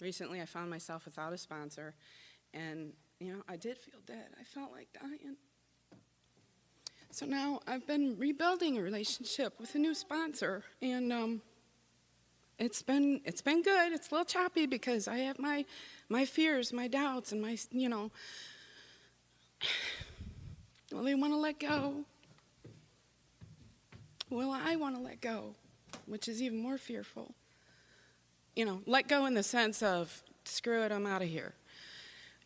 Recently, I found myself without a sponsor, and, I did feel dead. I felt like dying. So now I've been rebuilding a relationship with a new sponsor, and it's been good. It's a little choppy because I have my fears, my doubts, and will they want to let go? Will I want to let go? Which is even more fearful. Let go in the sense of, screw it, I'm out of here.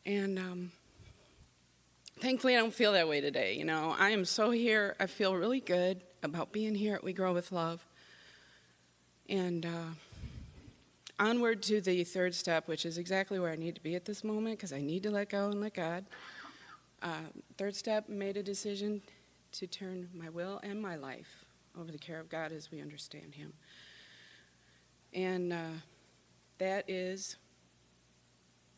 And thankfully, I don't feel that way today. I am so here. I feel really good about being here at We Grow with Love. And onward to the third step, which is exactly where I need to be at this moment, because I need to let go and let God. Third step, made a decision to turn my will and my life over the care of God as we understand Him. And that is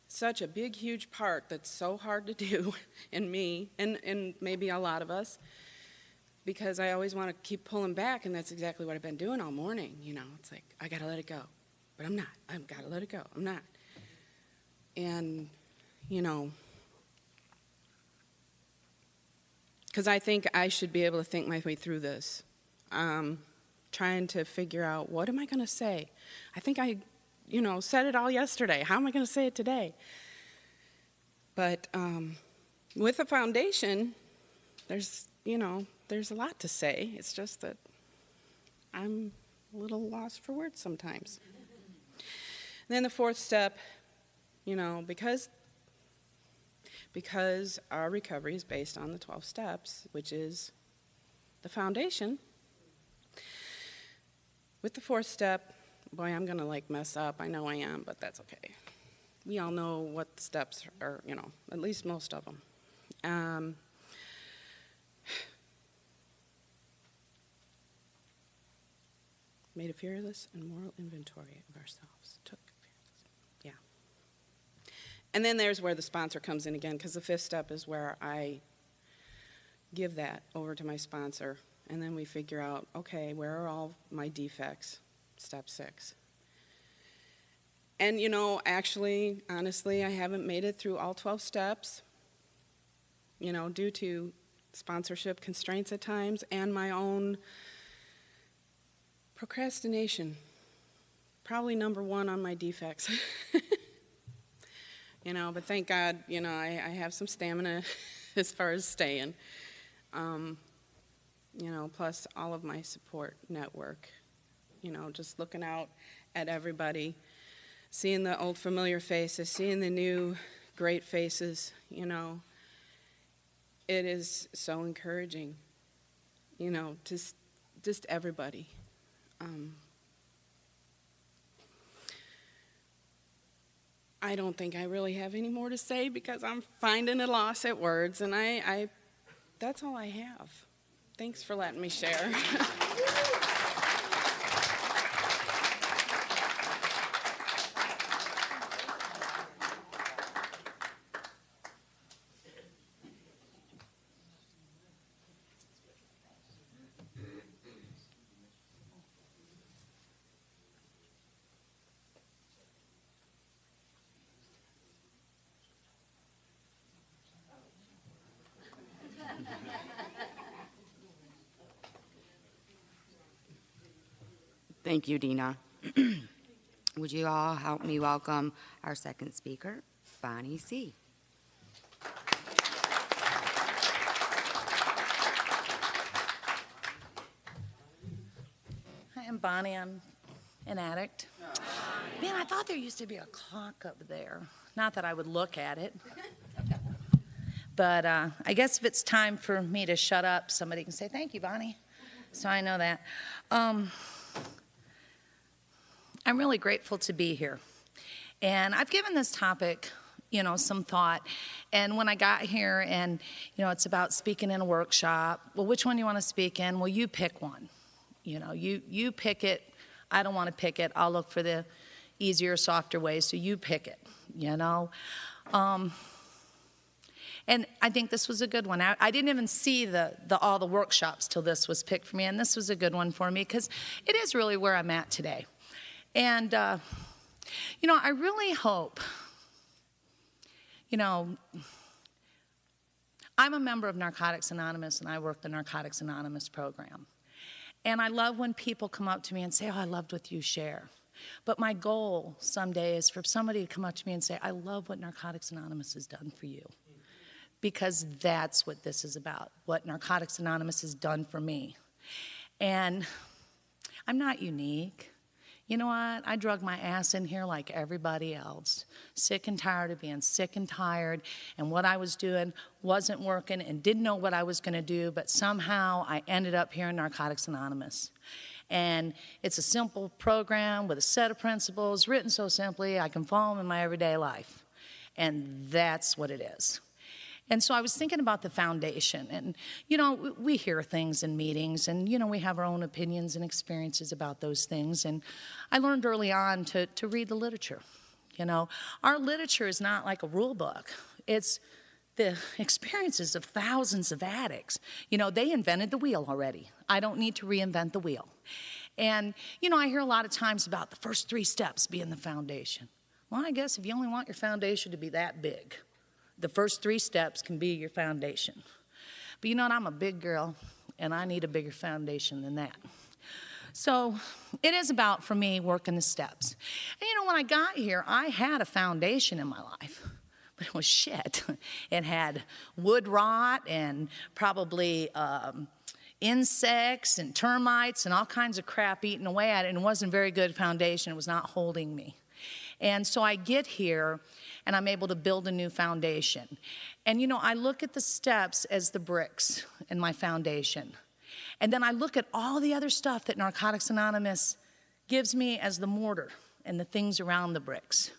such a big, huge part that's so hard to do in me, and maybe a lot of us, because I always want to keep pulling back, and that's exactly what I've been doing all morning. It's like, I got to let it go, but I'm not. I've got to let it go. I'm not. And, because I think I should be able to think my way through this, trying to figure out, what am I going to say? I think I said it all yesterday. How am I going to say it today? But with a foundation, there's a lot to say. It's just that I'm a little lost for words sometimes. And then the fourth step, because our recovery is based on the 12 steps, which is the foundation. With the fourth step, boy, I'm going to mess up. I know I am, but that's okay. We all know what the steps are, at least most of them. Made a fearless and moral inventory of ourselves. Yeah. And then there's where the sponsor comes in again, because the fifth step is where I give that over to my sponsor, and then we figure out, okay, where are all my defects? Step 6. And, actually, honestly, I haven't made it through all 12 steps, due to sponsorship constraints at times and my own procrastination. Probably number 1 on my defects. But thank God, I have some stamina as far as staying. Plus all of my support network. Just looking out at everybody, seeing the old familiar faces, seeing the new great faces, it is so encouraging, just everybody. I don't think I really have any more to say because I'm finding a loss at words, and I that's all I have. Thanks for letting me share. Thank you, Dina. Would you all help me welcome our second speaker, Bonnie C. Hi, I'm Bonnie. I'm an addict. Man, I thought there used to be a clock up there. Not that I would look at it. But I guess if it's time for me to shut up, somebody can say, thank you, Bonnie. So I know that. I'm really grateful to be here. And I've given this topic, some thought. And when I got here and, it's about speaking in a workshop, well, which one do you want to speak in? Well, you pick one. You pick it. I don't want to pick it. I'll look for the easier, softer ways, so you pick it, And I think this was a good one. I didn't even see all the workshops till this was picked for me, and this was a good one for me because it is really where I'm at today. And I really hope, I'm a member of Narcotics Anonymous, and I work the Narcotics Anonymous program. And I love when people come up to me and say, oh, I loved what you share. But my goal someday is for somebody to come up to me and say, I love what Narcotics Anonymous has done for you. Because that's what this is about, what Narcotics Anonymous has done for me. And I'm not unique. You know what? I drug my ass in here like everybody else. Sick and tired of being sick and tired, and what I was doing wasn't working and didn't know what I was going to do, but somehow I ended up here in Narcotics Anonymous. And it's a simple program with a set of principles, written so simply I can follow them in my everyday life. And that's what it is. And so I was thinking about the foundation, and, we hear things in meetings, and, we have our own opinions and experiences about those things. And I learned early on to read the literature. Our literature is not like a rule book. It's the experiences of thousands of addicts. They invented the wheel already. I don't need to reinvent the wheel. And, I hear a lot of times about the first 3 steps being the foundation. Well, I guess if you only want your foundation to be that big, the first 3 steps can be your foundation. But you know what? I'm a big girl, and I need a bigger foundation than that. So it is about, for me, working the steps. And when I got here, I had a foundation in my life, but it was shit. It had wood rot and probably insects and termites and all kinds of crap eating away at it, and it wasn't a very good foundation. It was not holding me. And so I get here, and I'm able to build a new foundation. And, I look at the steps as the bricks in my foundation. And then I look at all the other stuff that Narcotics Anonymous gives me as the mortar and the things around the bricks.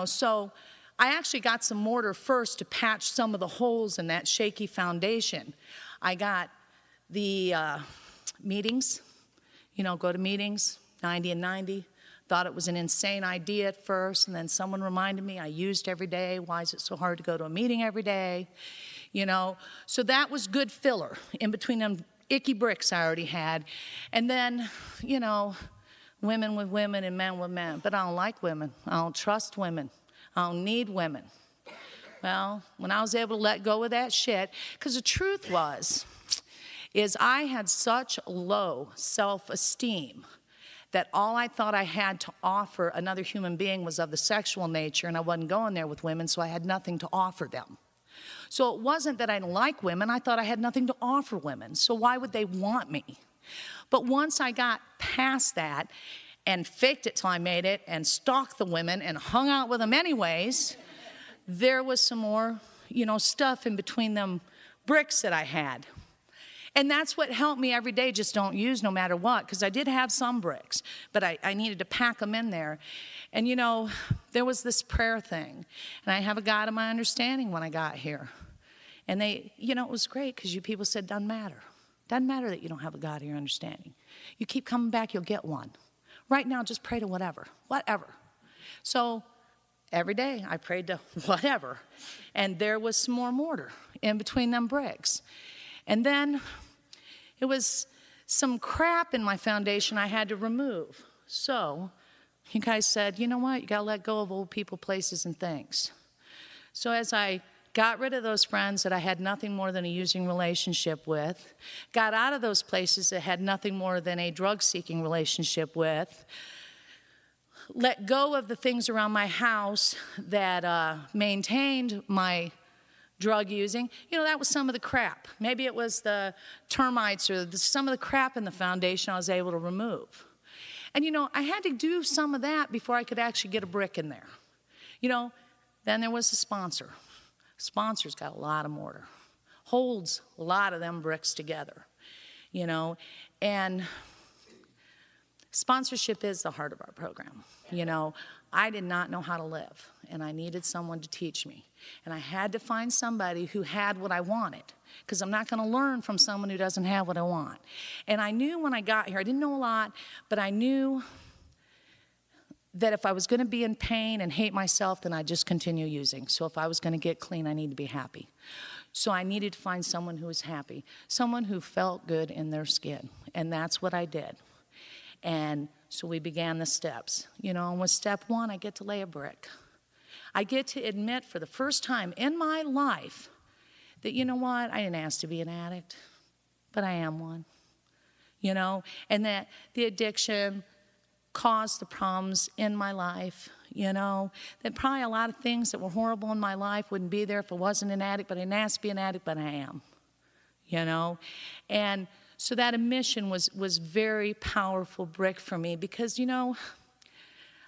So I actually got some mortar first to patch some of the holes in that shaky foundation. I got the meetings, go to meetings, 90 and 90. Thought it was an insane idea at first, and then someone reminded me I used every day. Why is it so hard to go to a meeting every day? So that was good filler in between them icky bricks I already had. And then, women with women and men with men. But I don't like women. I don't trust women. I don't need women. Well, when I was able to let go of that shit, because the truth is I had such low self-esteem that all I thought I had to offer another human being was of the sexual nature, and I wasn't going there with women, so I had nothing to offer them. So it wasn't that I didn't like women, I thought I had nothing to offer women, so why would they want me? But once I got past that and faked it till I made it and stalked the women and hung out with them anyways, there was some more, stuff in between them bricks that I had. And that's what helped me every day, just don't use no matter what, because I did have some bricks, but I needed to pack them in there. And, there was this prayer thing, and I have a God of my understanding when I got here. And they, it was great because you people said, doesn't matter. Doesn't matter that you don't have a God of your understanding. You keep coming back, you'll get one. Right now, just pray to whatever. So every day I prayed to whatever, and there was some more mortar in between them bricks. And then it was some crap in my foundation I had to remove. So you guys said, you know what, you gotta let go of old people, places, and things. So as I got rid of those friends that I had nothing more than a using relationship with, got out of those places that had nothing more than a drug-seeking relationship with, let go of the things around my house that maintained my drug using, that was some of the crap. Maybe it was the termites or some of the crap in the foundation I was able to remove. And, I had to do some of that before I could actually get a brick in there. Then there was the sponsor. Sponsor's got a lot of mortar, holds a lot of them bricks together, and sponsorship is the heart of our program. I did not know how to live, and I needed someone to teach me. And I had to find somebody who had what I wanted, because I'm not going to learn from someone who doesn't have what I want. And I knew when I got here, I didn't know a lot, but I knew that if I was going to be in pain and hate myself, then I'd just continue using. So if I was going to get clean, I needed to be happy. So I needed to find someone who was happy, someone who felt good in their skin. And that's what I did. And So we began the steps. And with step 1, I get to lay a brick. I get to admit for the first time in my life that, you know what, I didn't ask to be an addict, but I am one. And that the addiction caused the problems in my life, that probably a lot of things that were horrible in my life wouldn't be there if I wasn't an addict, but I didn't ask to be an addict, but I am, And so that admission was very powerful brick for me because,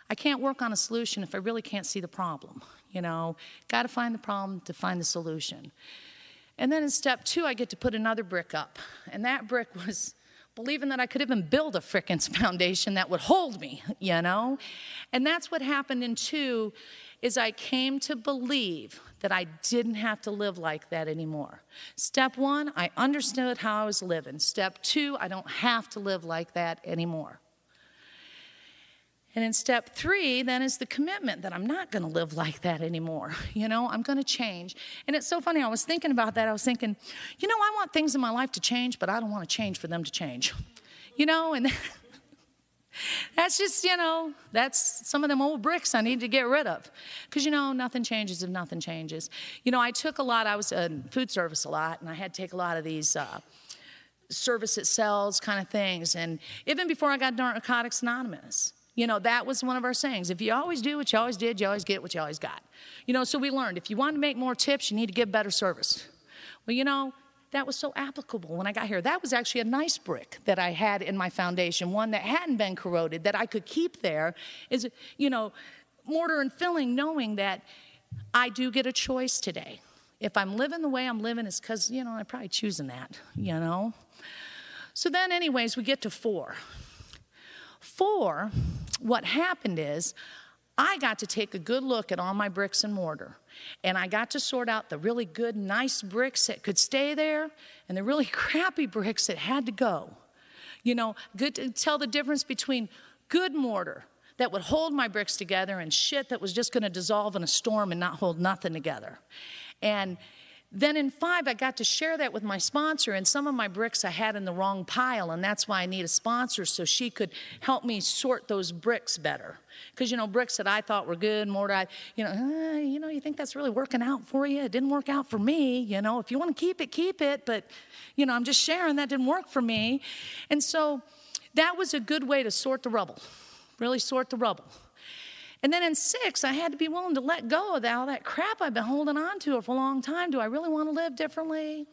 I can't work on a solution if I really can't see the problem, Got to find the problem to find the solution. And then in step 2, I get to put another brick up. And that brick was believing that I could even build a frickin' foundation that would hold me, And that's what happened in 2, is I came to believe that I didn't have to live like that anymore. Step 1, I understood how I was living. Step 2, I don't have to live like that anymore. And in step 3, then is the commitment that I'm not going to live like that anymore. I'm going to change. And it's so funny, I was thinking about that. I was thinking, I want things in my life to change, but I don't want to change for them to change. And that's just, that's some of them old bricks I need to get rid of. Because, nothing changes if nothing changes. I was in food service a lot, and I had to take a lot of these service at sells kind of things. And even before I got Narcotics Anonymous, that was one of our sayings. If you always do what you always did, you always get what you always got. So we learned, if you want to make more tips, you need to give better service. Well, that was so applicable when I got here. That was actually a nice brick that I had in my foundation, one that hadn't been corroded, that I could keep there, is, mortar and filling, knowing that I do get a choice today. If I'm living the way I'm living, it's because, I'm probably choosing that, So then anyways, we get to 4. 4, what happened is I got to take a good look at all my bricks and mortar. And I got to sort out the really good, nice bricks that could stay there and the really crappy bricks that had to go. Good to tell the difference between good mortar that would hold my bricks together and shit that was just going to dissolve in a storm and not hold nothing together. And then in 5, I got to share that with my sponsor, and some of my bricks I had in the wrong pile, and that's why I need a sponsor so she could help me sort those bricks better. Because, bricks that I thought were good, mortar, you think that's really working out for you? It didn't work out for me, If you want to keep it, but, I'm just sharing that didn't work for me. And so that was a good way to sort the rubble, really sort the rubble. And then in 6, I had to be willing to let go of all that crap I've been holding on to for a long time. Do I really want to live differently?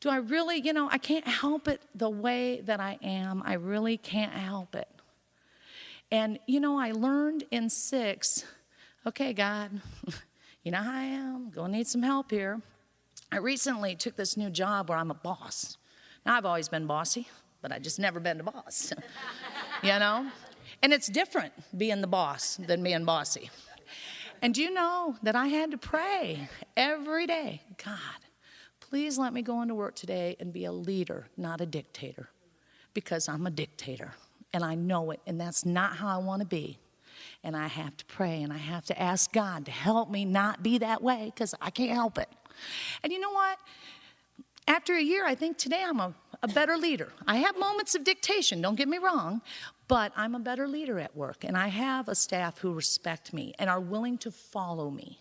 Do I really, I can't help it the way that I am. I really can't help it. And, I learned in 6, okay, God, you know how I am. Gonna need some help here. I recently took this new job where I'm a boss. Now, I've always been bossy, but I just never been the boss, And it's different being the boss than being bossy. And do you know that I had to pray every day, God, please let me go into work today and be a leader, not a dictator, because I'm a dictator, and I know it, and that's not how I want to be. And I have to pray, and I have to ask God to help me not be that way, because I can't help it. And you know what? After a year, I think today I'm a better leader. I have moments of dictation, don't get me wrong, but I'm a better leader at work, and I have a staff who respect me and are willing to follow me.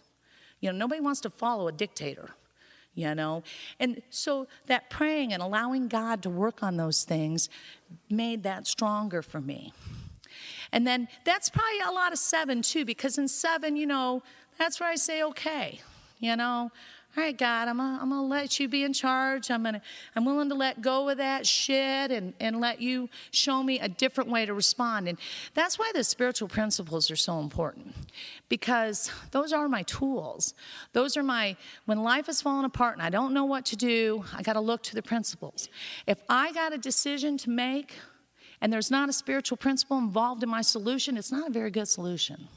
Nobody wants to follow a dictator, And so that praying and allowing God to work on those things made that stronger for me. And then that's probably a lot of 7, too, because in 7, that's where I say, okay, all right, God, I'm gonna let you be in charge. I'm willing to let go of that shit and let you show me a different way to respond. And that's why the spiritual principles are so important, because those are my tools. Those are when life is falling apart and I don't know what to do, I got to look to the principles. If I got a decision to make and there's not a spiritual principle involved in my solution, it's not a very good solution,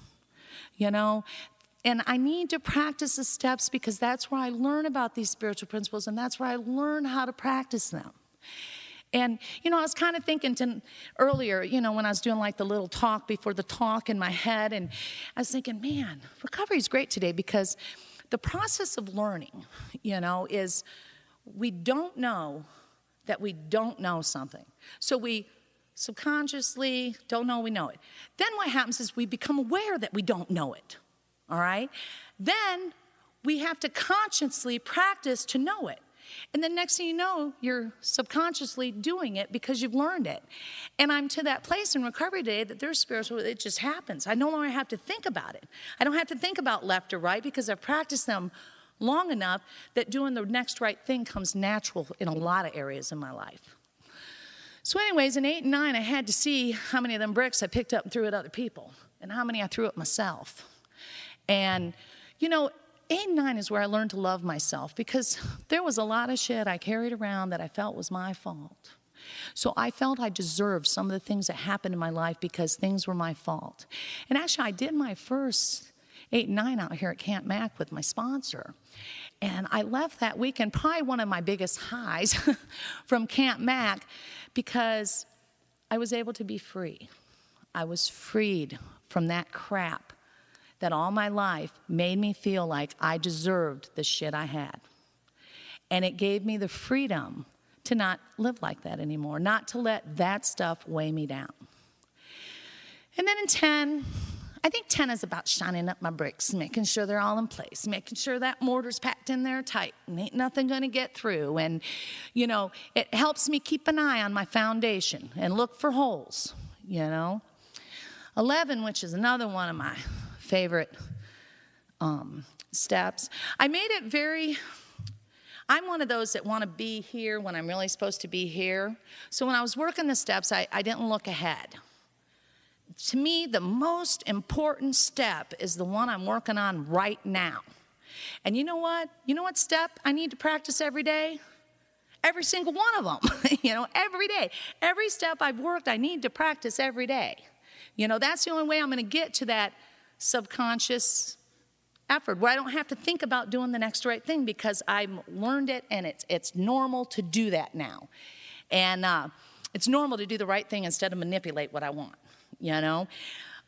And I need to practice the steps because that's where I learn about these spiritual principles, and that's where I learn how to practice them. And, I was kind of thinking earlier, when I was doing like the little talk before the talk in my head, and I was thinking, man, recovery is great today because the process of learning, is we don't know that we don't know something. So we subconsciously, don't know we know it. Then what happens is we become aware that we don't know it, all right? Then we have to consciously practice to know it. And then next thing you know, you're subconsciously doing it because you've learned it. And I'm to that place in recovery today that there's spiritual, it just happens. I no longer have to think about it. I don't have to think about left or right because I've practiced them long enough that doing the next right thing comes natural in a lot of areas in my life. So anyways, in 8 and 9, I had to see how many of them bricks I picked up and threw at other people and how many I threw at myself. And, 8 and 9 is where I learned to love myself because there was a lot of shit I carried around that I felt was my fault. So I felt I deserved some of the things that happened in my life because things were my fault. And actually, I did my first 8 and 9 out here at Camp Mac with my sponsor. And I left that weekend, probably one of my biggest highs from Camp Mac because I was able to be free. I was freed from that crap that all my life made me feel like I deserved the shit I had. And it gave me the freedom to not live like that anymore, not to let that stuff weigh me down. And then in 10, I think 10 is about shining up my bricks, making sure they're all in place, making sure that mortar's packed in there tight and ain't nothing gonna get through. And, it helps me keep an eye on my foundation and look for holes, 11, which is another one of my favorite steps. I made it I'm one of those that want to be here when I'm really supposed to be here. So when I was working the steps, I didn't look ahead. To me, the most important step is the one I'm working on right now. And you know what? You know what step I need to practice every day? Every single one of them, every day. Every step I've worked, I need to practice every day. That's the only way I'm going to get to that subconscious effort where I don't have to think about doing the next right thing because I've learned it and it's normal to do that now. And it's normal to do the right thing instead of manipulate what I want,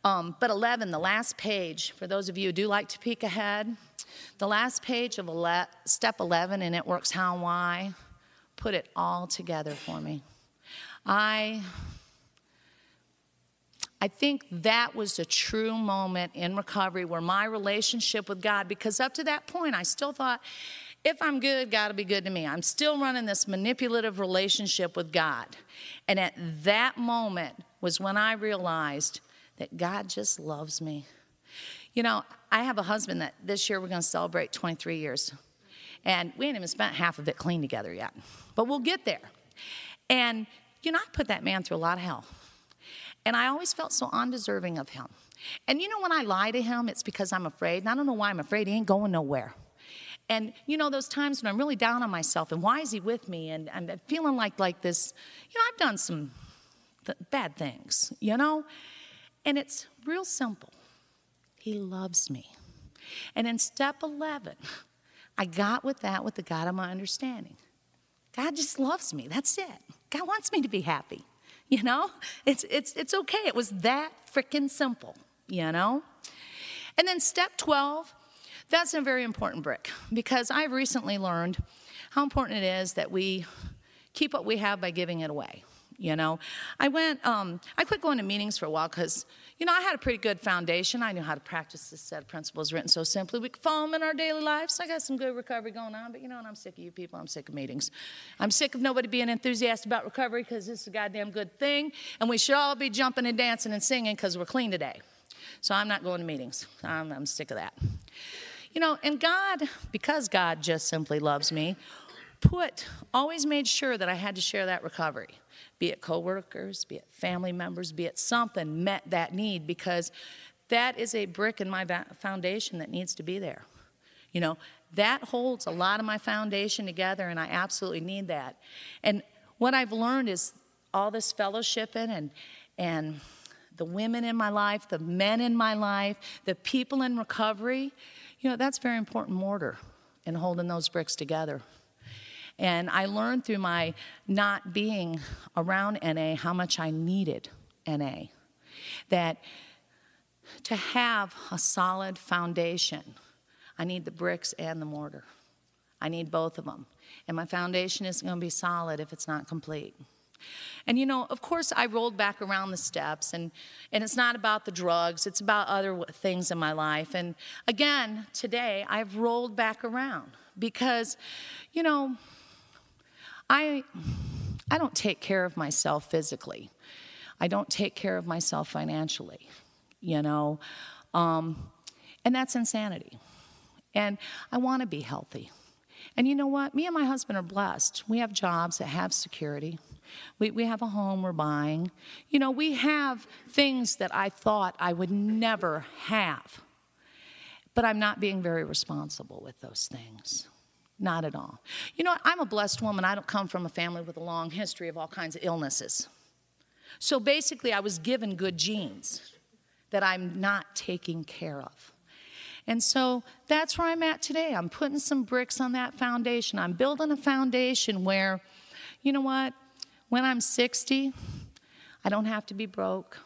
But 11, the last page, for those of you who do like to peek ahead, the last page of step 11, and it works how and why, put it all together for me. I think that was a true moment in recovery where my relationship with God, because up to that point, I still thought, if I'm good, God will be good to me. I'm still running this manipulative relationship with God. And at that moment was when I realized that God just loves me. I have a husband that this year we're going to celebrate 23 years. And we ain't even spent half of it clean together yet. But we'll get there. And, I put that man through a lot of hell. And I always felt so undeserving of him. And when I lie to him, it's because I'm afraid. And I don't know why I'm afraid. He ain't going nowhere. And those times when I'm really down on myself, and why is he with me? And I'm feeling like this, I've done some bad things, And it's real simple. He loves me. And in step 11, I got with the God of my understanding. God just loves me. That's it. God wants me to be happy. It's okay. It was that freaking simple, And then step 12, that's a very important brick because I've recently learned how important it is that we keep what we have by giving it away. I quit going to meetings for a while because, I had a pretty good foundation. I knew how to practice this set of principles written so simply. We could follow them in our daily lives. I got some good recovery going on, but and I'm sick of you people. I'm sick of meetings. I'm sick of nobody being enthusiastic about recovery because this is a goddamn good thing, and we should all be jumping and dancing and singing because we're clean today. So I'm not going to meetings. I'm sick of that. And God, because God just simply loves me, always made sure that I had to share that recovery. Be it coworkers, be it family members, be it something met that need because that is a brick in my foundation that needs to be there. That holds a lot of my foundation together and I absolutely need that. And what I've learned is all this fellowshipping and the women in my life, the men in my life, the people in recovery, that's very important mortar in holding those bricks together. And I learned through my not being around NA how much I needed NA. That to have a solid foundation, I need the bricks and the mortar. I need both of them. And my foundation isn't going to be solid if it's not complete. And, of course, I rolled back around the steps, and it's not about the drugs. It's about other things in my life. And, again, today, I've rolled back around because, I don't take care of myself physically. I don't take care of myself financially, and that's insanity. And I want to be healthy. And you know what? Me and my husband are blessed. We have jobs that have security. We have a home we're buying. We have things that I thought I would never have. But I'm not being very responsible with those things. Not at all. I'm a blessed woman. I don't come from a family with a long history of all kinds of illnesses. So basically, I was given good genes that I'm not taking care of. And so that's where I'm at today. I'm putting some bricks on that foundation. I'm building a foundation where, you know what? When I'm 60, I don't have to be broke.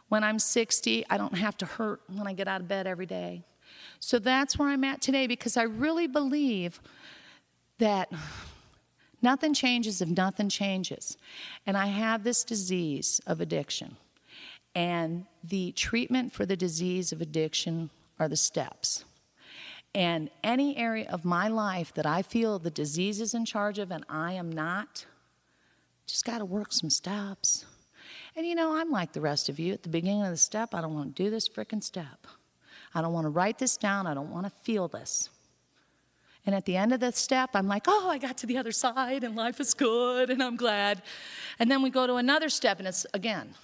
When I'm 60, I don't have to hurt when I get out of bed every day. So that's where I'm at today because I really believe that nothing changes if nothing changes. And I have this disease of addiction. And the treatment for the disease of addiction are the steps. And any area of my life that I feel the disease is in charge of and I am not, just got to work some steps. And I'm like the rest of you. At the beginning of the step, I don't want to do this frickin' step. I don't want to write this down. I don't want to feel this. And at the end of the step, I'm like, oh, I got to the other side and life is good and I'm glad. And then we go to another step and it's, again,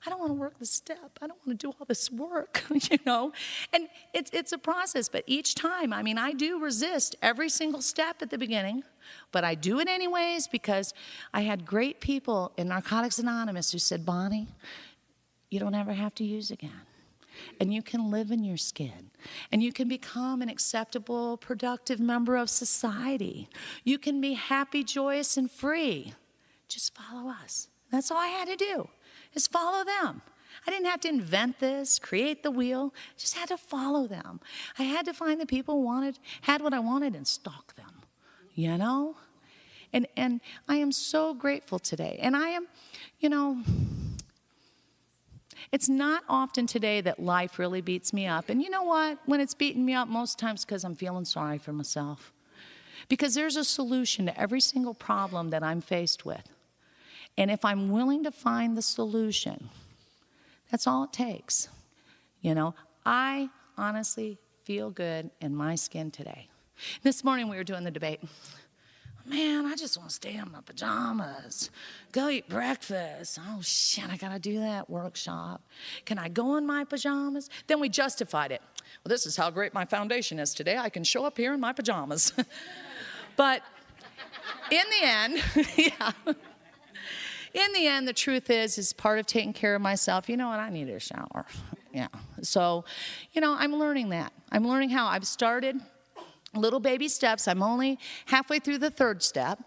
I don't want to work this step. I don't want to do all this work, And it's a process, but each time, I do resist every single step at the beginning, but I do it anyways because I had great people in Narcotics Anonymous who said, Bonnie, you don't ever have to use again. And you can live in your skin. And you can become an acceptable, productive member of society. You can be happy, joyous, and free. Just follow us. That's all I had to do. Is follow them. I didn't have to invent this, create the wheel. I just had to follow them. I had to find the people who had what I wanted and stalk them, And I am so grateful today. And I am, it's not often today that life really beats me up. And you know what? When it's beating me up, most times because I'm feeling sorry for myself. Because there's a solution to every single problem that I'm faced with. And if I'm willing to find the solution, that's all it takes. I honestly feel good in my skin today. This morning we were doing the debate. Man, I just want to stay in my pajamas, go eat breakfast. Oh, shit, I got to do that workshop. Can I go in my pajamas? Then we justified it. Well, this is how great my foundation is today. I can show up here in my pajamas. But in the end, In the end, the truth is part of taking care of myself. You know what? I need a shower. Yeah. So, I'm learning that. I'm learning how. I've started little baby steps. I'm only halfway through the third step.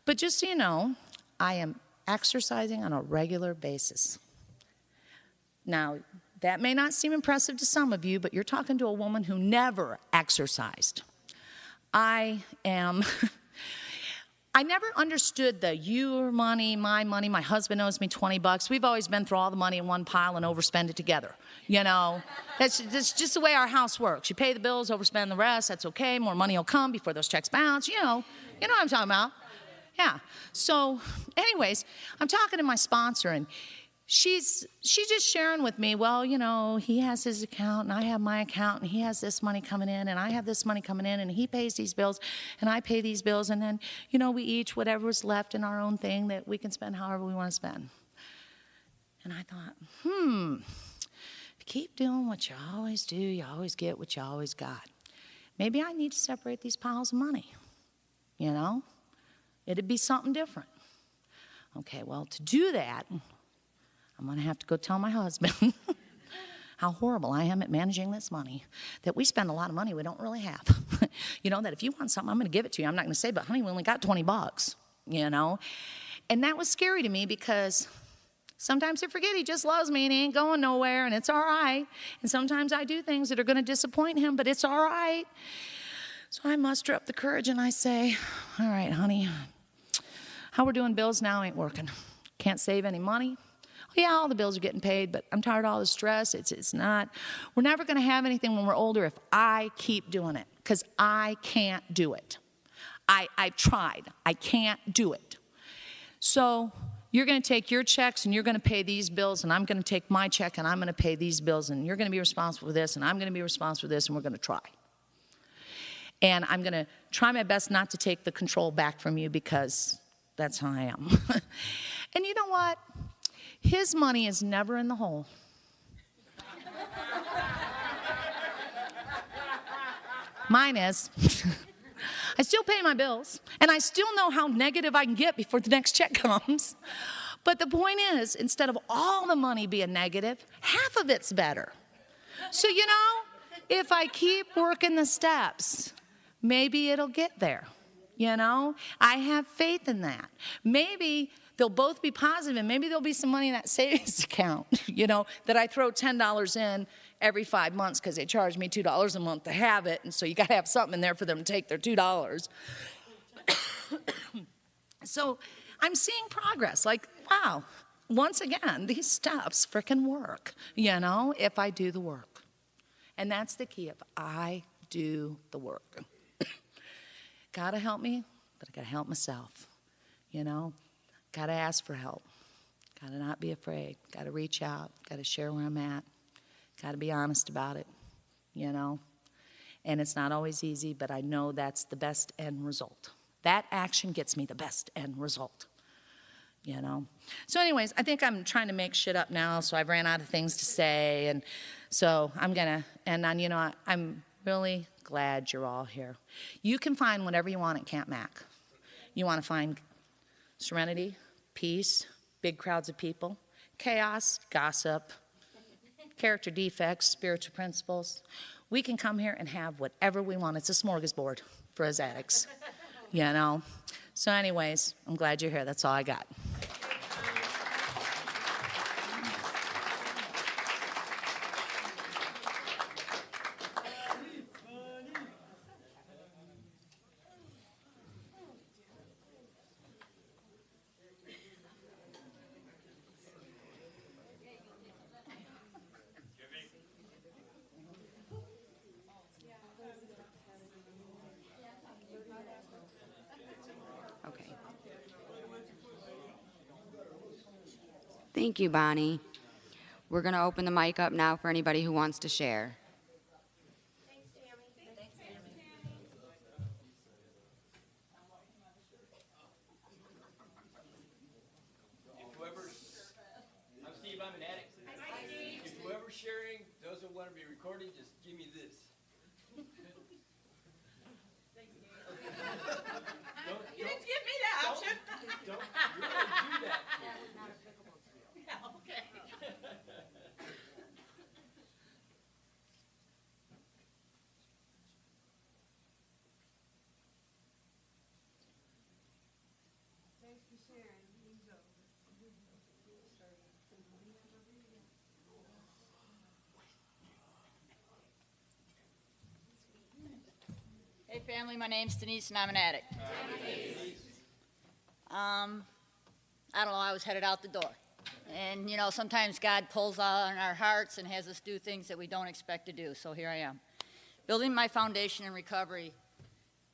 But just so you know, I am exercising on a regular basis. Now, that may not seem impressive to some of you, but you're talking to a woman who never exercised. I never understood the your money, my husband owes me $20. We've always been through all the money in one pile and overspend it together. That's just the way our house works. You pay the bills, overspend the rest, that's okay. More money will come before those checks bounce. You know what I'm talking about. Yeah. So anyways, I'm talking to my sponsor and she's just sharing with me, well, he has his account and I have my account and he has this money coming in and I have this money coming in and he pays these bills and I pay these bills and then, we each whatever's left in our own thing that we can spend however we want to spend. And I thought, if you keep doing what you always do, you always get what you always got. Maybe I need to separate these piles of money, It'd be something different. Okay, well, to do that, I'm going to have to go tell my husband how horrible I am at managing this money, that we spend a lot of money we don't really have. That if you want something, I'm going to give it to you. I'm not going to say, but honey, we only got $20, And that was scary to me because sometimes I forget he just loves me and he ain't going nowhere and it's all right. And sometimes I do things that are going to disappoint him, but it's all right. So I muster up the courage and I say, all right, honey, how we're doing bills now ain't working. Can't save any money. Oh, yeah, all the bills are getting paid, but I'm tired of all the stress. It's not. We're never going to have anything when we're older if I keep doing it, because I can't do it. I've tried. I can't do it. So you're going to take your checks and you're going to pay these bills, and I'm going to take my check and I'm going to pay these bills, and you're going to be responsible for this, and I'm going to be responsible for this, and we're going to try. And I'm going to try my best not to take the control back from you, because that's how I am. And you know what? His money is never in the hole. Mine is. I still pay my bills, and I still know how negative I can get before the next check comes. But the point is, instead of all the money being negative, half of it's better. So, you know, if I keep working the steps, maybe it'll get there. You know, I have faith in that. Maybe they'll both be positive, and maybe there'll be some money in that savings account, you know, that I throw $10 in every 5 months because they charge me $2 a month to have it, and so you got to have something in there for them to take their $2. So I'm seeing progress. Like, wow, once again, these steps frickin' work, you know, if I do the work. And that's the key, if I do the work. Gotta help me, but I gotta help myself, you know. Gotta ask for help. Gotta not be afraid. Gotta reach out. Gotta share where I'm at. Gotta be honest about it, you know. And it's not always easy, but I know that's the best end result. That action gets me the best end result, you know. So anyways, I think I'm trying to make shit up now, so I've ran out of things to say, and so I'm gonna end on, you know, I'm really glad you're all here. You can find whatever you want at Camp Mac. You want to find serenity, peace, big crowds of people, chaos, gossip, character defects, spiritual principles. We can come here and have whatever we want. It's a smorgasbord for us addicts, you know. So anyways, I'm glad you're here. That's all I got. Okay. Thank you, Bonnie. We're going to open the mic up now for anybody who wants to share. I'm Steve, I'm an addict. Hi, Steve. If whoever's sharing doesn't want to be recorded, just give me this. You didn't give me that option. Don't, you're going to do that. Yeah, okay. Hey family, my name's Denise and I'm an addict. I don't know, I was headed out the door. And you know, sometimes God pulls on our hearts and has us do things that we don't expect to do, so here I am. Building my foundation in recovery.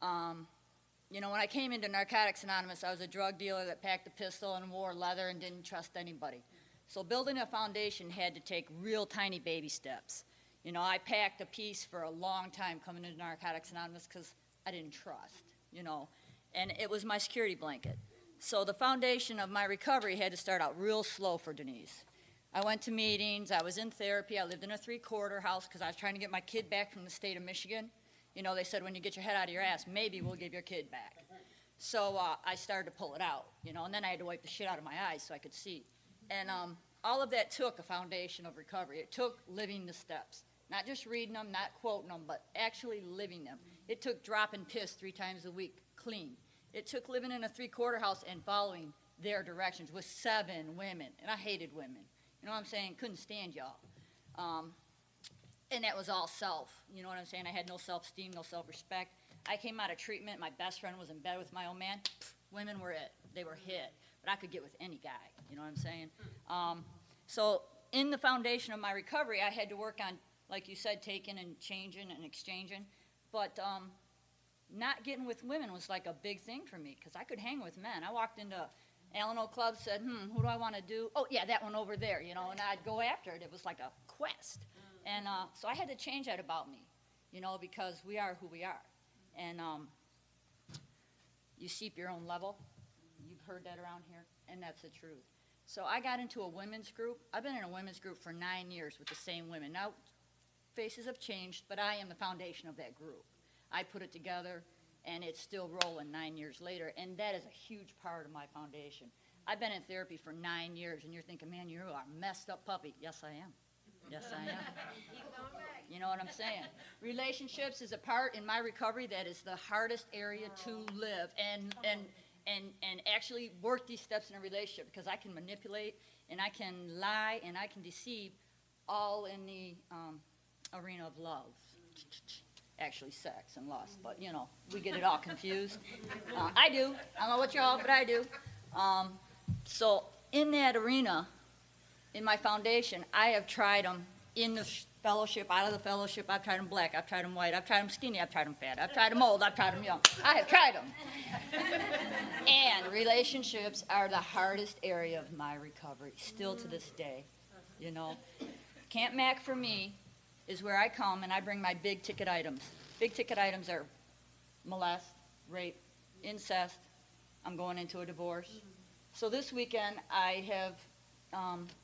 You know, when I came into Narcotics Anonymous, I was a drug dealer that packed a pistol and wore leather and didn't trust anybody. So building a foundation had to take real tiny baby steps. You know, I packed a piece for a long time coming into Narcotics Anonymous because I didn't trust, you know, and it was my security blanket. So the foundation of my recovery had to start out real slow for Denise. I went to meetings, I was in therapy, I lived in a 3-quarter house because I was trying to get my kid back from the state of Michigan. You know, they said when you get your head out of your ass, maybe we'll give your kid back. So I started to pull it out, you know, and then I had to wipe the shit out of my eyes so I could see. And all of that took a foundation of recovery. It took living the steps. Not just reading them, not quoting them, but actually living them. It took dropping piss 3 times a week, clean. It took living in a 3-quarter house and following their directions with 7 women. And I hated women. You know what I'm saying? Couldn't stand y'all. And that was all self. You know what I'm saying? I had no self-esteem, no self-respect. I came out of treatment. My best friend was in bed with my old man. Women were it. They were hit. But I could get with any guy. You know what I'm saying? So in the foundation of my recovery, I had to work on, like you said, taking and changing and exchanging. But not getting with women was like a big thing for me because I could hang with men. I walked into Alano Club, said, who do I want to do? Oh, yeah, that one over there, you know, and I'd go after it. It was like a quest. And so I had to change that about me, you know, because we are who we are. And you seep your own level. You've heard that around here, and that's the truth. So I got into a women's group. I've been in a women's group for 9 years with the same women. Now, faces have changed, but I am the foundation of that group. I put it together, and it's still rolling 9 years later, and that is a huge part of my foundation. I've been in therapy for 9 years, and you're thinking, man, you are a messed up puppy. Yes, I am. Yes, I am. You know what I'm saying? Relationships is a part in my recovery that is the hardest area to live and actually work these steps in a relationship because I can manipulate and I can lie and I can deceive all in the arena of love. Actually sex and lust, but you know, we get it all confused. I do. I don't know what y'all, but I do. So in that arena, in my foundation, I have tried them in the fellowship, out of the fellowship. I've tried them black, I've tried them white, I've tried them skinny, I've tried them fat, I've tried them old, I've tried them young. I have tried them. And relationships are the hardest area of my recovery, still to this day. You know, Camp Mac for me is where I come and I bring my big ticket items. Big ticket items are molest, rape, incest. I'm going into a divorce. So this weekend I have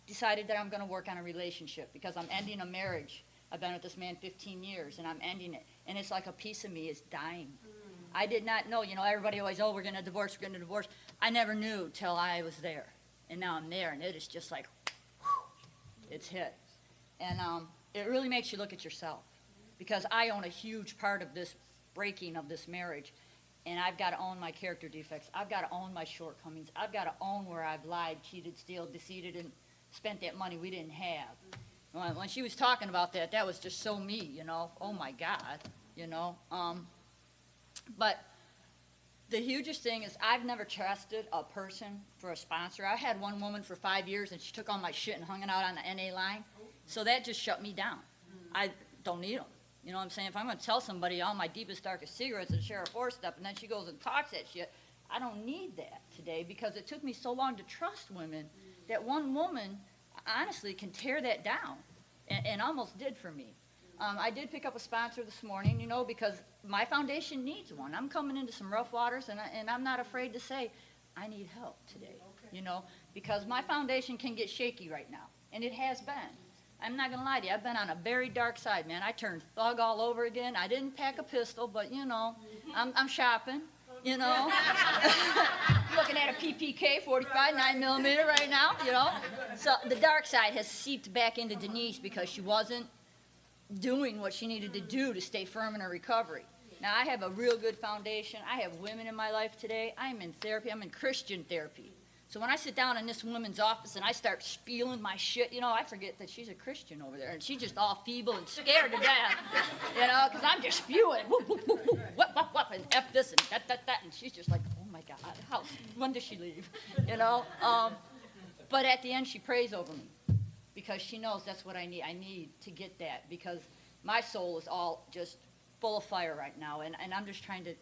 decided that I'm going to work on a relationship because I'm ending a marriage. I've been with this man 15 years and I'm ending it. And it's like a piece of me is dying. I did not know, you know, everybody always, oh, we're going to divorce, we're going to divorce. I never knew till I was there. And now I'm there and it is just like, whew, it's hit. And it really makes you look at yourself because I own a huge part of this breaking of this marriage. And I've got to own my character defects. I've got to own my shortcomings. I've got to own where I've lied, cheated, stealed, deceived, and spent that money we didn't have. When she was talking about that, that was just so me, you know. Oh, my God, you know. But the hugest thing is I've never trusted a person for a sponsor. I had one woman for 5 years, and she took all my shit and hung it out on the NA line. So that just shut me down. I don't need them. You know what I'm saying? If I'm going to tell somebody all my deepest, darkest secrets and share a four step, and then she goes and talks that shit, I don't need that today because it took me so long to trust women that one woman honestly can tear that down and almost did for me. I did pick up a sponsor this morning, you know, because my foundation needs one. I'm coming into some rough waters, and I'm not afraid to say I need help today, you know, because my foundation can get shaky right now, and it has been. I'm not going to lie to you. I've been on a very dark side, man. I turned thug all over again. I didn't pack a pistol, but, you know, I'm shopping, you know. Looking at a PPK 45 9mm right now, you know. So the dark side has seeped back into Denise because she wasn't doing what she needed to do to stay firm in her recovery. Now, I have a real good foundation. I have women in my life today. I'm in therapy. I'm in Christian therapy. So when I sit down in this woman's office and I start spieling my shit, you know, I forget that she's a Christian over there, and she's just all feeble and scared to death, you know, because I'm just spewing, whoop, whoop, whoop, whoop, whoop, whoop, whoop, and F this and that, and she's just like, oh my God, when does she leave, you know? But at the end, she prays over me because she knows that's what I need. I need to get that because my soul is all just full of fire right now, and I'm just trying to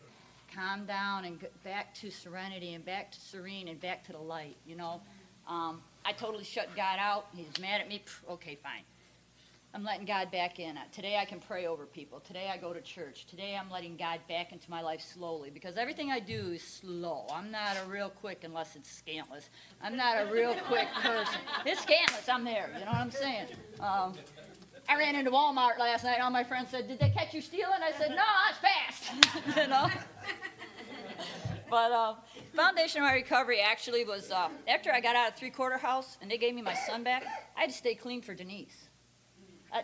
calm down and get back to serenity and back to serene and back to the light, you know. I totally shut God out. He's mad at me. Okay, fine. I'm letting God back in. Today I can pray over people. Today I go to church. Today I'm letting God back into my life slowly because everything I do is slow. I'm not a real quick unless it's scantless. I'm not a real quick person. It's scantless. I'm there. You know what I'm saying? I ran into Walmart last night. All my friends said, "Did they catch you stealing?" I said, "No, it's fast." You know. But foundation of my recovery actually was after I got out of three-quarter house and they gave me my son back. I had to stay clean for Denise.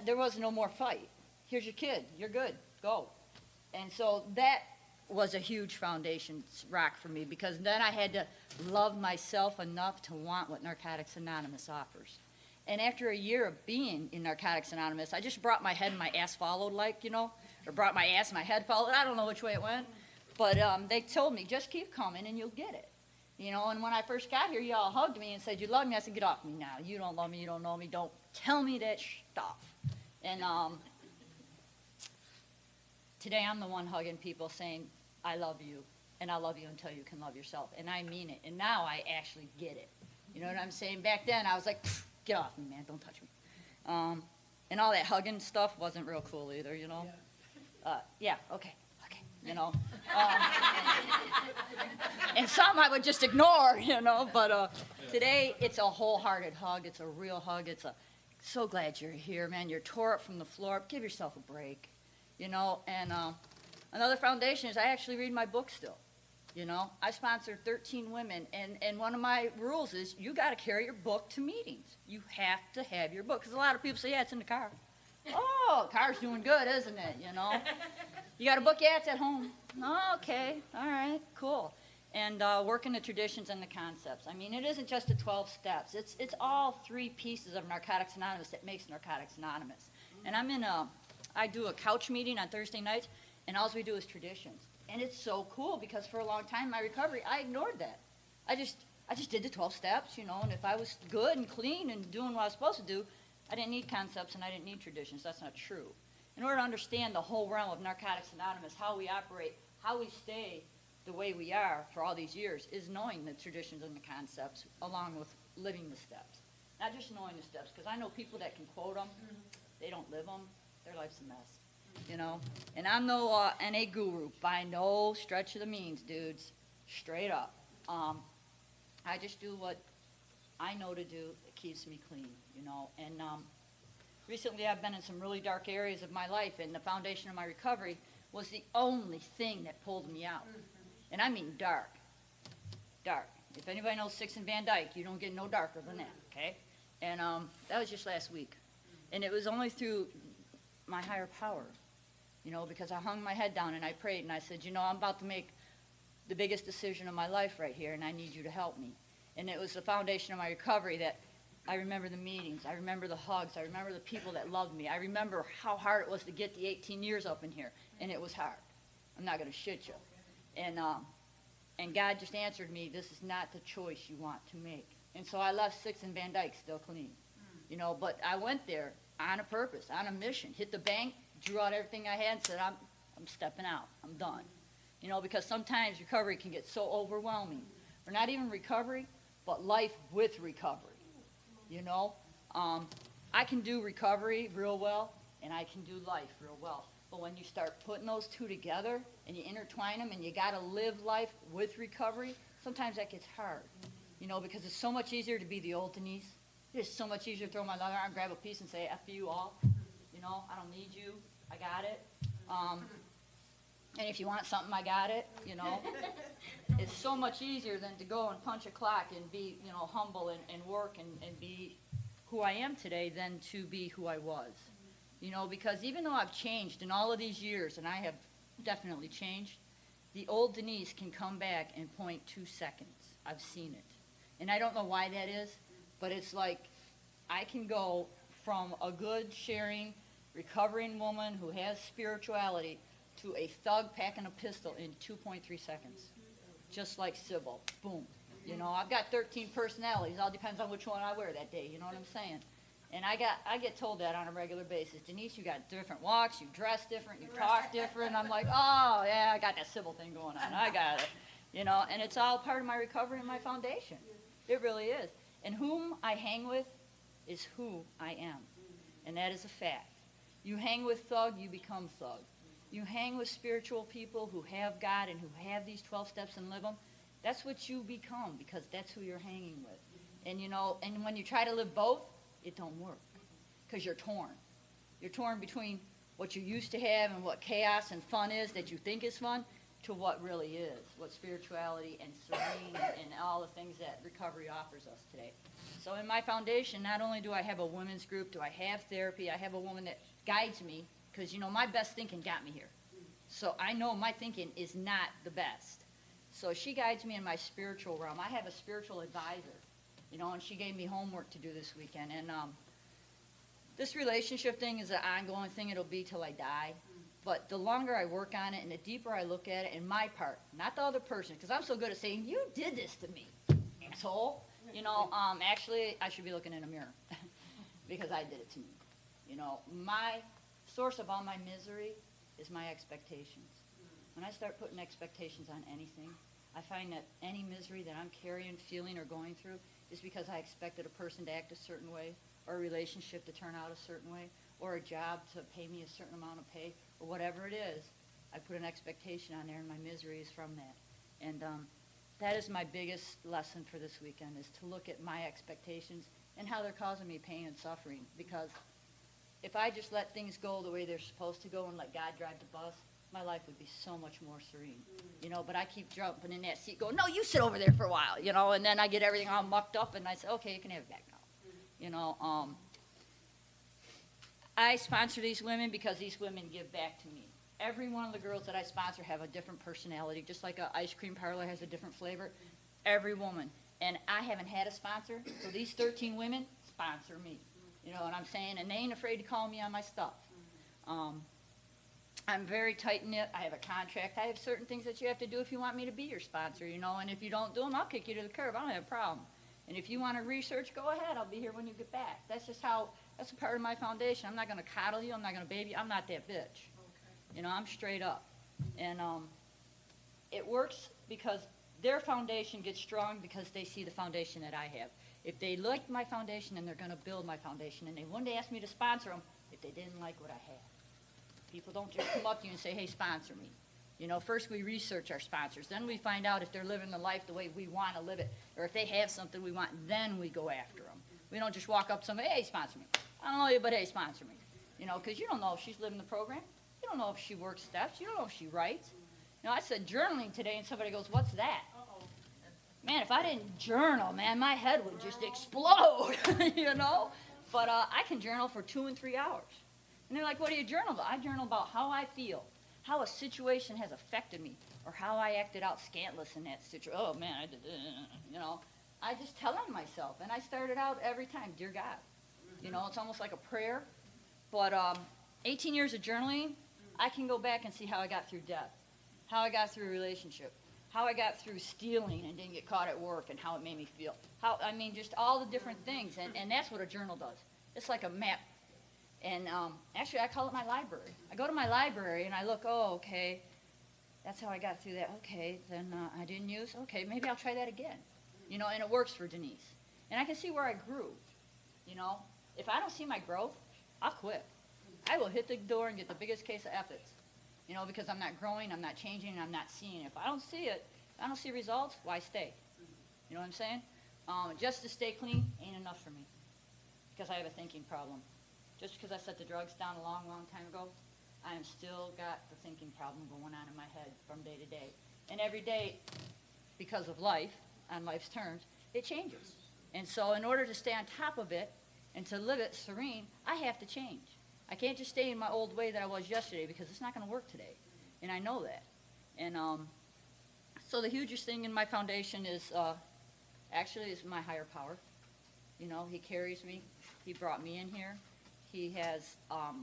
There was no more fight. Here's your kid. You're good. Go. And so that was a huge foundation rock for me because then I had to love myself enough to want what Narcotics Anonymous offers. And after a year of being in Narcotics Anonymous, I just brought my head and my ass followed, like, you know, or brought my ass and my head followed. I don't know which way it went. But they told me, just keep coming and you'll get it. You know, and when I first got here, you all hugged me and said you loved me. I said, get off me now. You don't love me. You don't know me. Don't tell me that stuff. And today I'm the one hugging people saying, I love you, and I love you until you can love yourself. And I mean it. And now I actually get it. You know what I'm saying? Back then I was like, get off me, man. Don't touch me. And all that hugging stuff wasn't real cool either, you know? Yeah, okay, you know? And some I would just ignore, you know? But today it's a wholehearted hug. It's a real hug. It's a, so glad you're here, man. You're tore up from the floor up. Give yourself a break, you know? And another foundation is I actually read my book still. You know, I sponsor 13 women, and one of my rules is you got to carry your book to meetings. You have to have your book, because a lot of people say, yeah, it's in the car. Oh, car's doing good, isn't it, you know? You got a book? Yeah, it's at home. Oh, okay, all right, cool. And working the traditions and the concepts. I mean, it isn't just the 12 steps. It's all 3 pieces of Narcotics Anonymous that makes Narcotics Anonymous. And I do a couch meeting on Thursday nights, and all we do is traditions. And it's so cool because for a long time in my recovery, I ignored that. I just did the 12 steps, you know, and if I was good and clean and doing what I was supposed to do, I didn't need concepts and I didn't need traditions. That's not true. In order to understand the whole realm of Narcotics Anonymous, how we operate, how we stay the way we are for all these years, is knowing the traditions and the concepts along with living the steps. Not just knowing the steps, because I know people that can quote them, they don't live them, their life's a mess. You know, and I'm no NA guru by no stretch of the means, dudes. Straight up. I just do what I know to do that keeps me clean, you know. And recently I've been in some really dark areas of my life, and the foundation of my recovery was the only thing that pulled me out. And I mean dark. Dark. If anybody knows Sixth and Van Dyke, you don't get no darker than that, okay? And that was just last week. And it was only through my higher power, you know, because I hung my head down and I prayed and I said, you know, I'm about to make the biggest decision of my life right here and I need you to help me. And it was the foundation of my recovery that I remember the meetings, I remember the hugs, I remember the people that loved me. I remember how hard it was to get the 18 years up in here, and it was hard. I'm not going to shit you. And God just answered me, this is not the choice you want to make. And so I left Sixth and Van Dyke still clean, you know, but I went there on a purpose, on a mission, hit the bank, drew out everything I had and said, I'm stepping out, I'm done. You know, because sometimes recovery can get so overwhelming. Or not even recovery, but life with recovery, you know. I can do recovery real well, and I can do life real well. But when you start putting those two together, and you intertwine them, and you gotta live life with recovery, sometimes that gets hard. You know, because it's so much easier to be the old Denise. It's so much easier to throw my other arm, grab a piece, and say, F you all. You know, I don't need you. I got it. And if you want something, I got it, you know. It's so much easier than to go and punch a clock and be, you know, humble and work and be who I am today than to be who I was. You know, because even though I've changed in all of these years, and I have definitely changed, the old Denise can come back in 0.2 seconds. I've seen it. And I don't know why that is, but it's like I can go from a good, sharing, recovering woman who has spirituality to a thug packing a pistol in 2.3 seconds. Just like Sybil. Boom. You know, I've got 13 personalities. All depends on which one I wear that day. You know what I'm saying? And I get told that on a regular basis. Denise, you got different walks. You dress different. You talk different. I'm like, oh, yeah, I got that Sybil thing going on. I got it. You know, and it's all part of my recovery and my foundation. It really is. And whom I hang with is who I am. And that is a fact. You hang with thug, you become thug. You hang with spiritual people who have God and who have these 12 steps and live them. That's what you become, because that's who you're hanging with. And you know, and when you try to live both, it don't work, because you're torn. You're torn between what you used to have and what chaos and fun is that you think is fun to what really is, what spirituality and serene and all the things that recovery offers us today. So in my foundation, not only do I have a women's group, do I have therapy, I have a woman that guides me, because, you know, my best thinking got me here. So I know my thinking is not the best. So she guides me in my spiritual realm. I have a spiritual advisor, you know, and she gave me homework to do this weekend. And this relationship thing is an ongoing thing. It'll be till I die. But the longer I work on it and the deeper I look at it, in my part, not the other person, because I'm so good at saying, you did this to me, asshole. You know, actually, I should be looking in a mirror because I did it to me. You know, my source of all my misery is my expectations. When I start putting expectations on anything, I find that any misery that I'm carrying, feeling, or going through is because I expected a person to act a certain way, or a relationship to turn out a certain way, or a job to pay me a certain amount of pay, or whatever it is. I put an expectation on there, and my misery is from that. And that is my biggest lesson for this weekend, is to look at my expectations and how they're causing me pain and suffering. Because if I just let things go the way they're supposed to go and let God drive the bus, my life would be so much more serene. You know, but I keep jumping in that seat going, no, you sit over there for a while, you know, and then I get everything all mucked up, and I say, okay, you can have it back now. You know, I sponsor these women because these women give back to me. Every one of the girls that I sponsor have a different personality, just like an ice cream parlor has a different flavor. Every woman. And I haven't had a sponsor, so these 13 women sponsor me. You know what I'm saying? And they ain't afraid to call me on my stuff. I'm very tight-knit. I have a contract. I have certain things that you have to do if you want me to be your sponsor, you know, and if you don't do them, I'll kick you to the curb. I don't have a problem. And if you want to research, go ahead. I'll be here when you get back. That's just how, that's a part of my foundation. I'm not going to coddle you. I'm not going to baby you. I'm not that bitch. You know, I'm straight up. And it works because their foundation gets strong because they see the foundation that I have. If they like my foundation, then they're going to build my foundation. And they one day ask me to sponsor them if they didn't like what I have. People don't just come up to you and say, hey, sponsor me. You know, first we research our sponsors. Then we find out if they're living the life the way we want to live it, or if they have something we want, then we go after them. We don't just walk up to somebody, hey, sponsor me. I don't know you, but hey, sponsor me. You know, because you don't know if she's living the program. You don't know if she works steps. You don't know if she writes. You know, I said journaling today, and somebody goes, what's that? Man, if I didn't journal, man, my head would just explode, you know? But I can journal for 2 and 3 hours. And they're like, what do you journal about? I journal about how I feel, how a situation has affected me, or how I acted out scantless in that situation. Oh, man, I did, you know. I just tell on myself, and I started out every time, dear God. You know, it's almost like a prayer. But 18 years of journaling, I can go back and see how I got through death, how I got through a relationship, how I got through stealing and didn't get caught at work, and how it made me feel. How, I mean, just all the different things, and that's what a journal does. It's like a map. And actually, I call it my library. I go to my library, and I look, oh, okay, that's how I got through that. Okay, then I didn't use. Okay, maybe I'll try that again. You know, and it works for Denise. And I can see where I grew. You know, if I don't see my growth, I'll quit. I will hit the door and get the biggest case of efforts. You know, because I'm not growing, I'm not changing, and I'm not seeing it. If I don't see it, if I don't see results, why stay? You know what I'm saying? Just to stay clean ain't enough for me because I have a thinking problem. Just because I set the drugs down a long, long time ago, I am still got the thinking problem going on in my head from day to day. And every day, because of life, on life's terms, it changes. And so in order to stay on top of it and to live it serene, I have to change. I can't just stay in my old way that I was yesterday because it's not going to work today. And I know that. And so the hugest thing in my foundation is actually is my higher power. You know, he carries me. He brought me in here. He has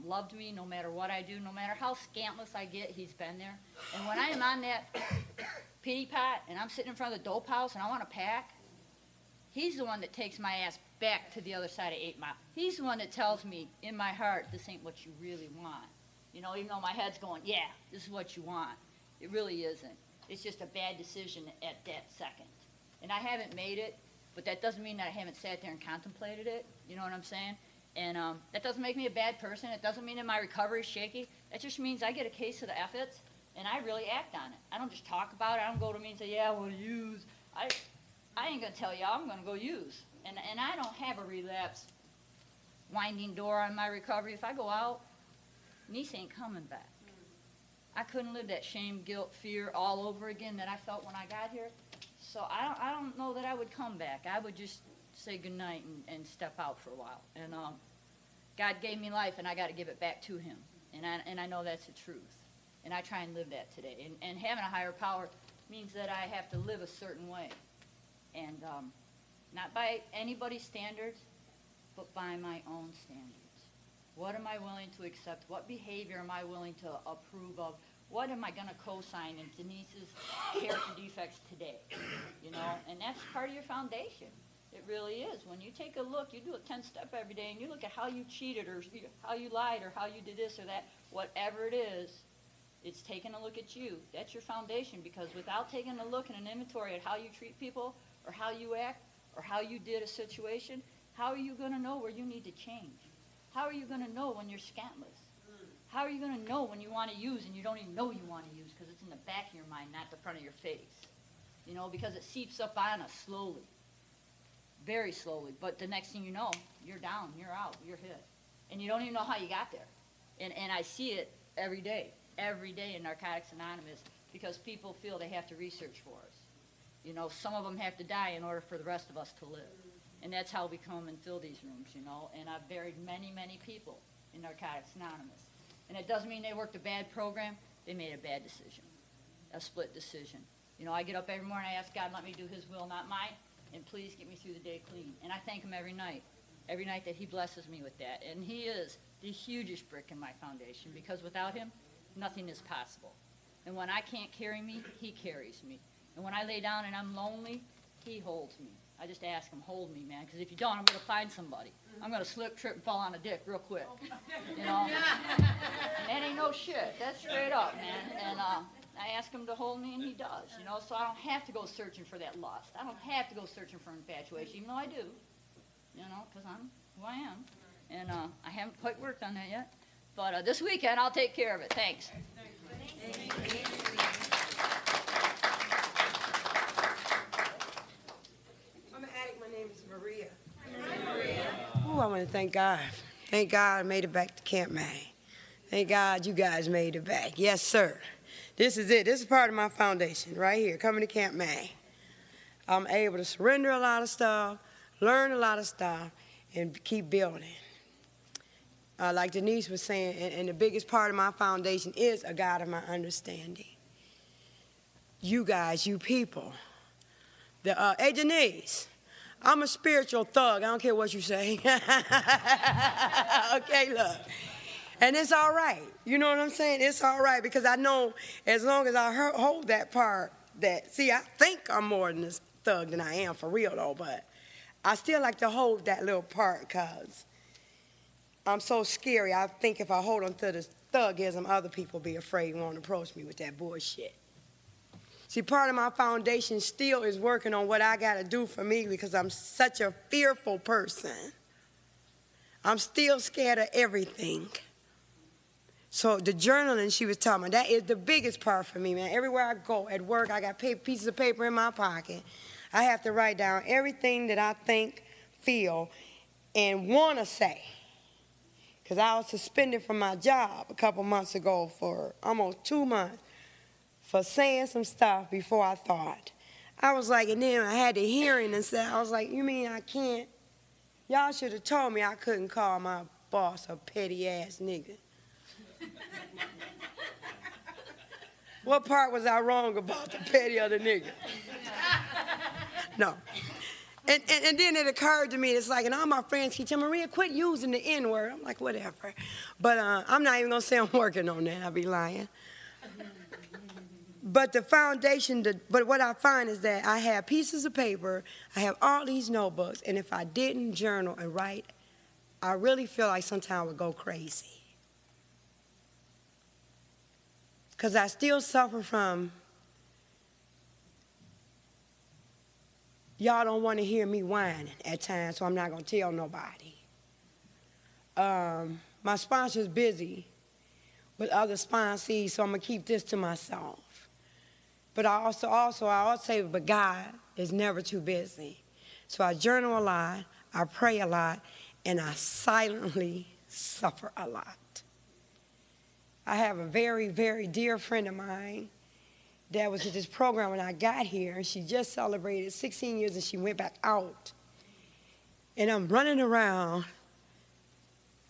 loved me no matter what I do, no matter how scantless I get, he's been there. And when I am on that pity pot and I'm sitting in front of the dope house and I want to pack, he's the one that takes my ass back to the other side of 8 Mile. He's the one that tells me in my heart, this ain't what you really want. You know, even though my head's going, yeah, this is what you want. It really isn't. It's just a bad decision at that second. And I haven't made it, but that doesn't mean that I haven't sat there and contemplated it. You know what I'm saying? And that doesn't make me a bad person. It doesn't mean that my recovery is shaky. That just means I get a case of the efforts, and I really act on it. I don't just talk about it. I don't go to me and say, yeah, well, use. I ain't going to tell y'all. I'm going to go use. And I don't have a relapse winding door on my recovery. If I go out, niece ain't coming back. I couldn't live that shame, guilt, fear all over again that I felt when I got here. So I don't know that I would come back. I would just say goodnight and step out for a while. And God gave me life, and I got to give it back to him. And I know that's the truth. And I try and live that today. And having a higher power means that I have to live a certain way. And not by anybody's standards, but by my own standards. What am I willing to accept? What behavior am I willing to approve of? What am I going to co-sign in Denise's character defects today? You know, and that's part of your foundation. It really is. When you take a look, you do a 10-step every day, and you look at how you cheated or how you lied or how you did this or that, whatever it is, it's taking a look at you. That's your foundation, because without taking a look and an inventory at how you treat people or how you act or how you did a situation, how are you going to know where you need to change? How are you going to know when you're scantless? How are you going to know when you want to use and you don't even know you want to use, because it's in the back of your mind, not the front of your face? You know, because it seeps up on us slowly. Very slowly, but the next thing you know, you're down, you're out, you're hit. And you don't even know how you got there. And I see it every day in Narcotics Anonymous, because people feel they have to research for us. You know, some of them have to die in order for the rest of us to live. And that's how we come and fill these rooms, you know. And I've buried many, many people in Narcotics Anonymous. And it doesn't mean they worked a bad program. They made a bad decision, a split decision. You know, I get up every morning, I ask God, let me do his will, not mine. And please get me through the day clean. And I thank him every night that he blesses me with that. And he is the hugest brick in my foundation, because without him, nothing is possible. And when I can't carry me, he carries me. And when I lay down and I'm lonely, he holds me. I just ask him, hold me, man, because if you don't, I'm going to find somebody. I'm going to slip, trip, and fall on a dick real quick. You know? And that ain't no shit. That's straight up, man. And I ask him to hold me, and he does, you know, so I don't have to go searching for that lust. I don't have to go searching for infatuation, even though I do, you know, because I'm who I am. And I haven't quite worked on that yet. But this weekend, I'll take care of it. Thanks. I'm an addict. My name is Maria. Oh, I want to thank God. Thank God I made it back to Camp May. Thank God you guys made it back. Yes, sir. This is it. This is part of my foundation right here, coming to Camp May. I'm able to surrender a lot of stuff, learn a lot of stuff, and keep building. Like Denise was saying, and the biggest part of my foundation is a God of my understanding. You guys, you people. Hey, Denise, I'm a spiritual thug. I don't care what you say. Okay, look. And it's all right. You know what I'm saying? It's all right, because I know as long as I hold that part, see, I think I'm more than a thug than I am for real, though, but I still like to hold that little part, because I'm so scary. I think if I hold on to the thugism, other people be afraid and won't approach me with that bullshit. See, part of my foundation still is working on what I got to do for me, because I'm such a fearful person. I'm still scared of everything. So the journaling she was talking about, that is the biggest part for me, man. Everywhere I go, at work, I got pieces of paper in my pocket. I have to write down everything that I think, feel, and want to say. Because I was suspended from my job a couple months ago for almost 2 months for saying some stuff before I thought. I was like, and then I had the hearing and said, I was like, you mean I can't? Y'all should have told me I couldn't call my boss a petty-ass nigga. What part was I wrong about the petty of the nigga? No. And then it occurred to me, it's like, and all my friends keep telling Maria, quit using the N-word. I'm like, whatever. But I'm not even going to say I'm working on that. I'll be lying. But the foundation, but what I find is that I have pieces of paper, I have all these notebooks, and if I didn't journal and write, I really feel like sometimes I would go crazy. Because I still suffer from, y'all don't want to hear me whining at times, so I'm not going to tell nobody. My sponsor's busy with other sponsees, so I'm going to keep this to myself. But I also say, but God is never too busy. So I journal a lot, I pray a lot, and I silently suffer a lot. I have a very, very dear friend of mine that was at this program when I got here, and she just celebrated 16 years and she went back out. And I'm running around.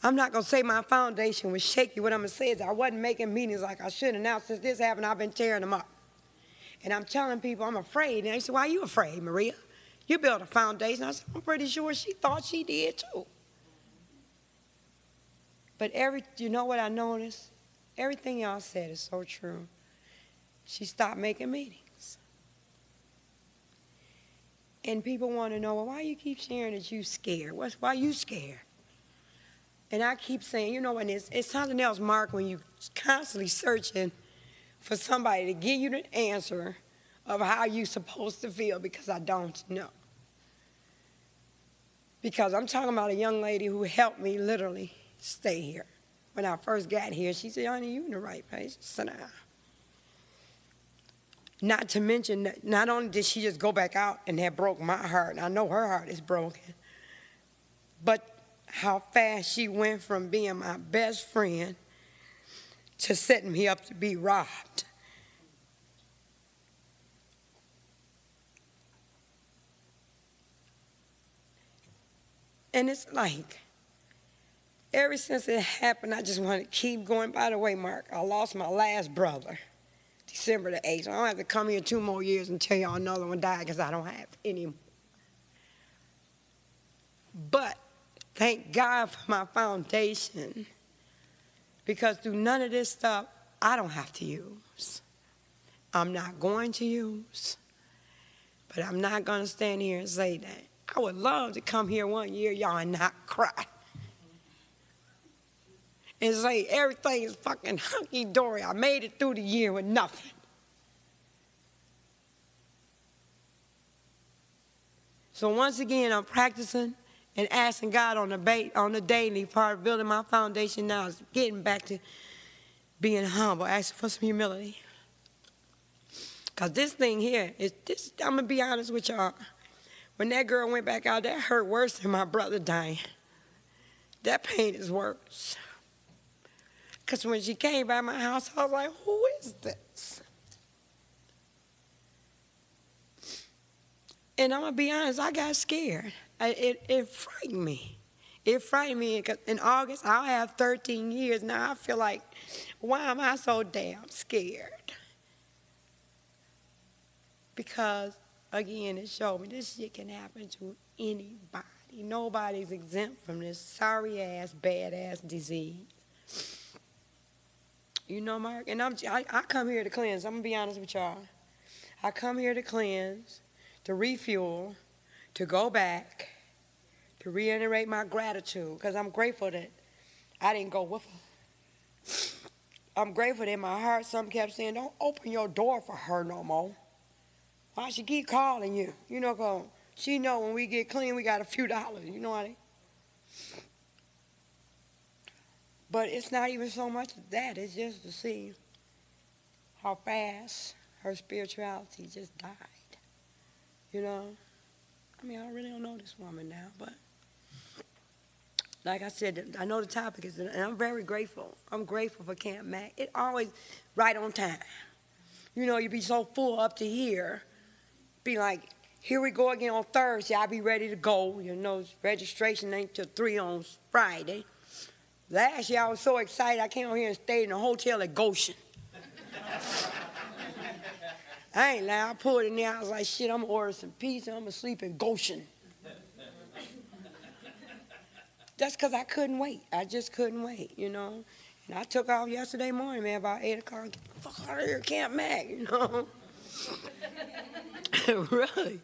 I'm not going to say my foundation was shaky. What I'm going to say is I wasn't making meetings like I should, and now since this happened, I've been tearing them up. And I'm telling people I'm afraid. And they said, why are you afraid, Maria? You built a foundation. I said, I'm pretty sure she thought she did too. But you know what I noticed? Everything y'all said is so true. She stopped making meetings. And people want to know, well, why you keep sharing that you scared? Why you scared? And I keep saying, you know, and it's something else, Mark, when you constantly searching for somebody to give you the answer of how you supposed to feel, because I don't know. Because I'm talking about a young lady who helped me literally stay here. When I first got here, she said, honey, you in the right place. Sit down. Not to mention that not only did she just go back out and that broke my heart, and I know her heart is broken, but how fast she went from being my best friend to setting me up to be robbed. And it's like, ever since it happened, I just want to keep going. By the way, Mark, I lost my last brother, December the 8th. So I don't have to come here 2 more years and tell y'all another one died, because I don't have any more. But thank God for my foundation, because through none of this stuff, I don't have to use. I'm not going to use, but I'm not going to stand here and say that. I would love to come here one year, y'all, and not cry. And say everything is fucking hunky-dory. I made it through the year with nothing. So once again, I'm practicing and asking God on the daily part of building my foundation now is getting back to being humble, asking for some humility. Because this thing here, I'm going to be honest with y'all. When that girl went back out, that hurt worse than my brother dying. That pain is worse. Because when she came by my house, I was like, who is this? And I'm going to be honest, I got scared. It frightened me. It frightened me because in August, I'll have 13 years. Now I feel like, why am I so damn scared? Because, again, it showed me this shit can happen to anybody. Nobody's exempt from this sorry-ass, bad-ass disease. You know, Mark? And I come here to cleanse. I'm going to be honest with y'all. I come here to cleanse, to refuel, to go back, to reiterate my gratitude, because I'm grateful that I didn't go with her. I'm grateful that in my heart, some kept saying, don't open your door for her no more. Why she keep calling you? You know, 'cause she know when we get clean, we got a few dollars. You know what I mean? But it's not even so much of that. It's just to see how fast her spirituality just died. You know? I mean, I really don't know this woman now, but like I said, I know the topic is, and I'm very grateful. I'm grateful for Camp Mac. It always right on time. You know, you be so full up to here, be like, here we go again on Thursday. I'll be ready to go. You know, registration ain't till 3 on Friday. Last year I was so excited I came over here and stayed in a hotel at Goshen. I ain't lying. I pulled in there. I was like, shit, I'm going to order some pizza. I'm going to sleep in Goshen. That's because I couldn't wait. I just couldn't wait, you know. And I took off yesterday morning, man, about 8 o'clock. Get the fuck out of here, Camp Mac, you know. Really.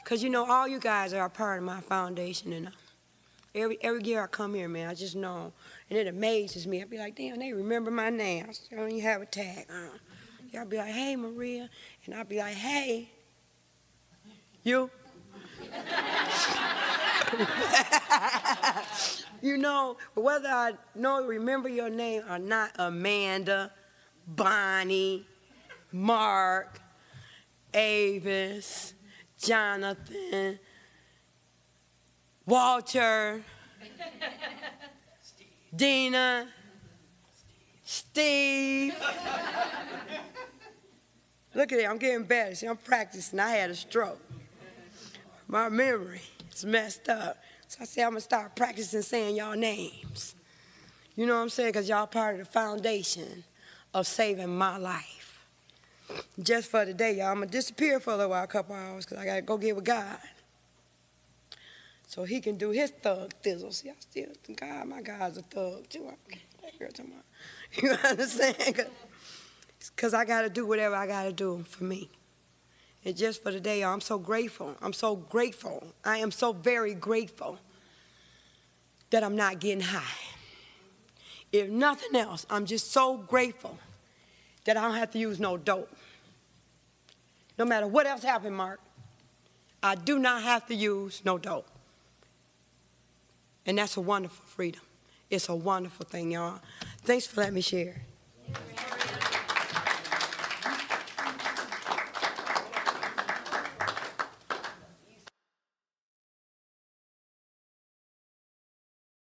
Because, you know, all you guys are a part of my foundation. And every year I come here, man, I just know. And it amazes me. I be like, damn, they remember my name. I don't even have a tag. Y'all be like, hey, Maria. And I'll be like, hey, you. You know, whether I remember your name or not, Amanda, Bonnie, Mark, Avis, Jonathan, Walter, Dina, Steve. Look at it, I'm getting better. See, I'm practicing. I had a stroke. My memory is messed up. So I said, I'm going to start practicing saying y'all names. You know what I'm saying? Because y'all part of the foundation of saving my life. Just for today, y'all, I'm going to disappear for a little while, a couple hours, because I got to go get with God. so he can do his thug thizzle. See, I still, God, my God's a thug too. That girl talking about, you understand? Because I got to do whatever I got to do for me. And just for today, I'm so grateful. I'm so grateful. I am so very grateful that I'm not getting high. If nothing else, I'm just so grateful that I don't have to use no dope. No matter what else happened, Mark, I do not have to use no dope. And that's a wonderful freedom. It's a wonderful thing, y'all. Thanks for letting me share.